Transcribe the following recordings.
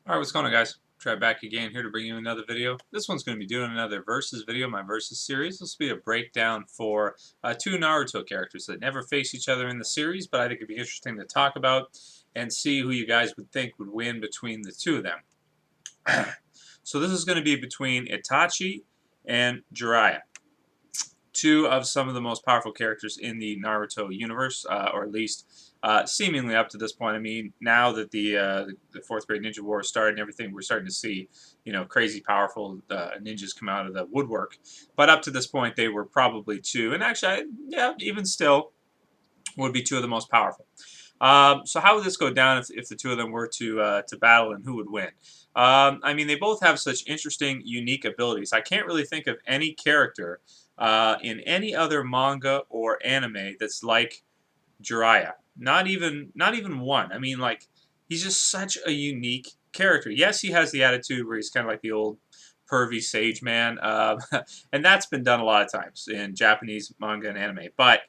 Alright, what's going on, guys? Try back again here to bring you another video. This one's going to be doing another Versus video, my Versus series. This will be a breakdown for two Naruto characters that never face each other in the series, but I think it'd be interesting to talk about and see who you guys would think would win between the two of them. So this is going to be between Itachi and Jiraiya, two of some of the most powerful characters in the Naruto universe, or at least seemingly up to this point. I mean, now that the fourth grade ninja war started and everything, we're starting to see, crazy powerful ninjas come out of the woodwork. But up to this point, they were probably two, and actually, yeah, even still, would be two of the most powerful. So how would this go down if the two of them were to battle, and who would win? I mean, they both have such interesting, unique abilities. I can't really think of any character in any other manga or anime that's like Jiraiya. Not even one. I mean, like, he's just such a unique character. Yes, he has the attitude where he's kind of like the old pervy sage man, and that's been done a lot of times in Japanese manga and anime. But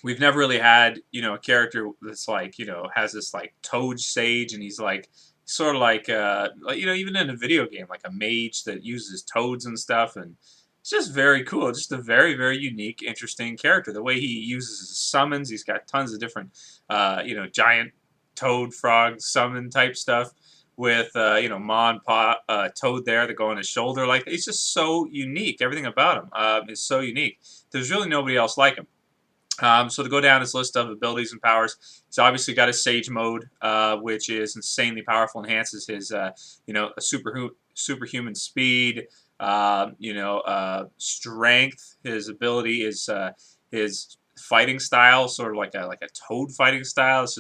we've never really had, a character that's like, has this like toad sage, and he's like sort of like, even in a video game, like a mage that uses toads and stuff, and it's just very cool. Just a very, very unique, interesting character. The way he uses his summons, he's got tons of different, giant toad, frog, summon type stuff with, Ma and Pa Toad there that go on his shoulder. Like, he's just so unique. Everything about him is so unique. There's really nobody else like him. So to go down his list of abilities and powers, he's obviously got his Sage mode, which is insanely powerful, enhances his, a superhuman speed, strength. His ability is his fighting style, sort of like a toad fighting style. It's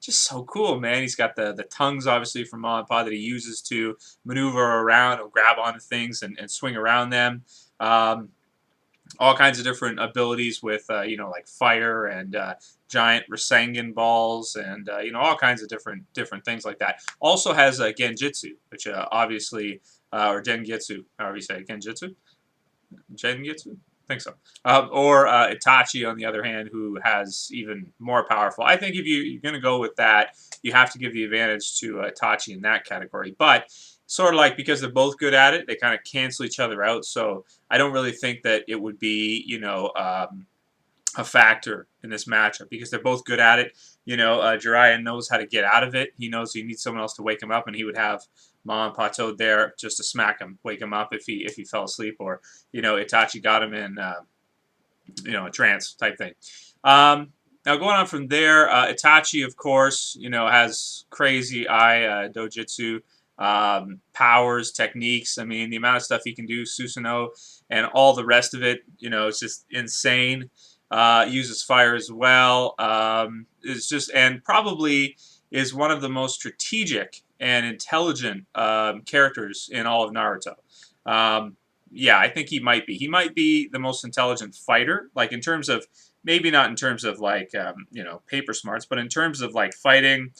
just so cool, man. He's got the tongues, obviously, from Ma and Pa that he uses to maneuver around or grab onto things and swing around them. All kinds of different abilities with, like fire and giant Rasengan balls and, all kinds of different things like that. Also has Genjutsu, which obviously, or Gengetsu, however you say it, Genjutsu? Gengetsu? I think so. Or Itachi, on the other hand, who has even more powerful. I think if you're going to go with that, you have to give the advantage to Itachi in that category. But sort of like, because they're both good at it, they kind of cancel each other out. So I don't really think that it would be, a factor in this matchup because they're both good at it. Jiraiya knows how to get out of it. He knows he needs someone else to wake him up, and he would have Ma and Pa Toad there just to smack him, wake him up if he fell asleep, or Itachi got him in a trance type thing. Now going on from there, Itachi, of course, has crazy eye dojutsu powers, techniques. I mean, the amount of stuff he can do, Susanoo, and all the rest of it, it's just insane. Uses fire as well. It's just, and probably is one of the most strategic and intelligent characters in all of Naruto. Yeah, I think he might be. He might be the most intelligent fighter, like in terms of, maybe not in terms of like, paper smarts, but in terms of like fighting,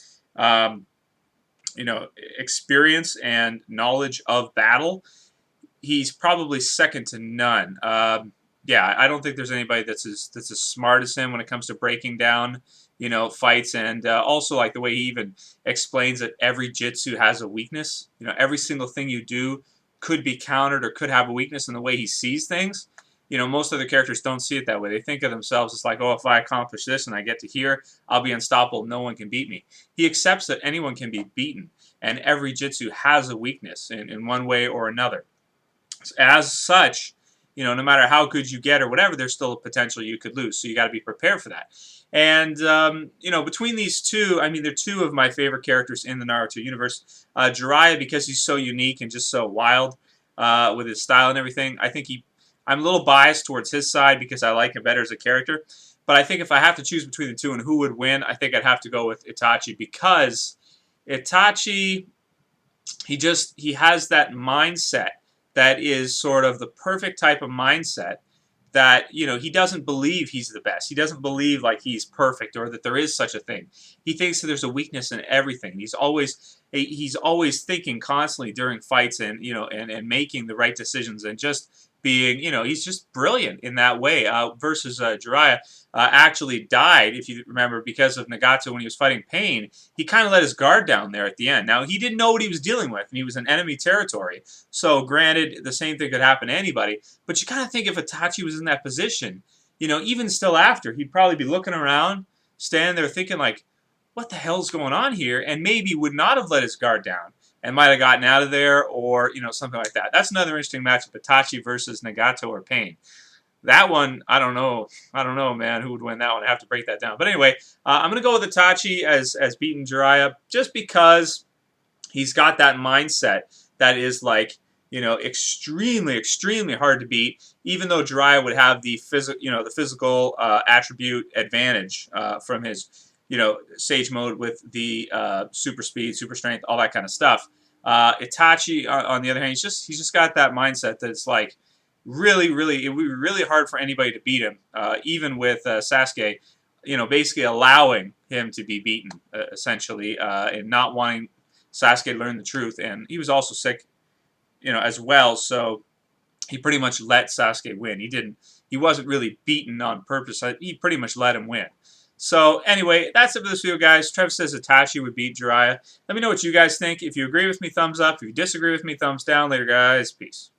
experience and knowledge of battle. He's probably second to none. Yeah, I don't think there's anybody that's as smart as him when it comes to breaking down, fights, and also like the way he even explains that every jitsu has a weakness. Every single thing you do could be countered or could have a weakness in the way he sees things. Most other characters don't see it that way. They think of themselves as like, oh, if I accomplish this and I get to here, I'll be unstoppable. No one can beat me. He accepts that anyone can be beaten, and every jitsu has a weakness in one way or another. As such, no matter how good you get or whatever, there's still a potential you could lose. So you got to be prepared for that. And, between these two, I mean, they're two of my favorite characters in the Naruto universe. Jiraiya, because he's so unique and just so wild with his style and everything, I'm a little biased towards his side because I like him better as a character. But I think if I have to choose between the two and who would win, I think I'd have to go with Itachi, because Itachi, he has that mindset that is sort of the perfect type of mindset that, he doesn't believe he's the best. He doesn't believe like he's perfect or that there is such a thing. He thinks that there's a weakness in everything. He's always thinking constantly during fights and, and making the right decisions and just being, he's just brilliant in that way. Versus Jiraiya actually died, if you remember, because of Nagato when he was fighting Pain. He kind of let his guard down there at the end. Now, he didn't know what he was dealing with, and he was in enemy territory. So, granted, the same thing could happen to anybody. But you kind of think if Itachi was in that position, even still after, he'd probably be looking around, standing there thinking like, what the hell's going on here? And maybe would not have let his guard down and might have gotten out of there, or something like that. That's another interesting matchup: Itachi versus Nagato or Pain. That one, I don't know. I don't know, man, who would win that one. I have to break that down. But anyway, I'm going to go with Itachi as beating Jiraiya, just because he's got that mindset that is like, extremely, extremely hard to beat. Even though Jiraiya would have the physical attribute advantage from his Sage mode with the super speed, super strength, all that kind of stuff. Itachi, on the other hand, he's just got that mindset that it's like really, really, it would be really hard for anybody to beat him, even with Sasuke, basically allowing him to be beaten, essentially, and not wanting Sasuke to learn the truth. And he was also sick, as well, so he pretty much let Sasuke win. He wasn't really beaten on purpose. He pretty much let him win. So anyway, that's it for this video, guys. Trevor says Itachi would beat Jiraiya. Let me know what you guys think. If you agree with me, thumbs up. If you disagree with me, thumbs down. Later, guys. Peace.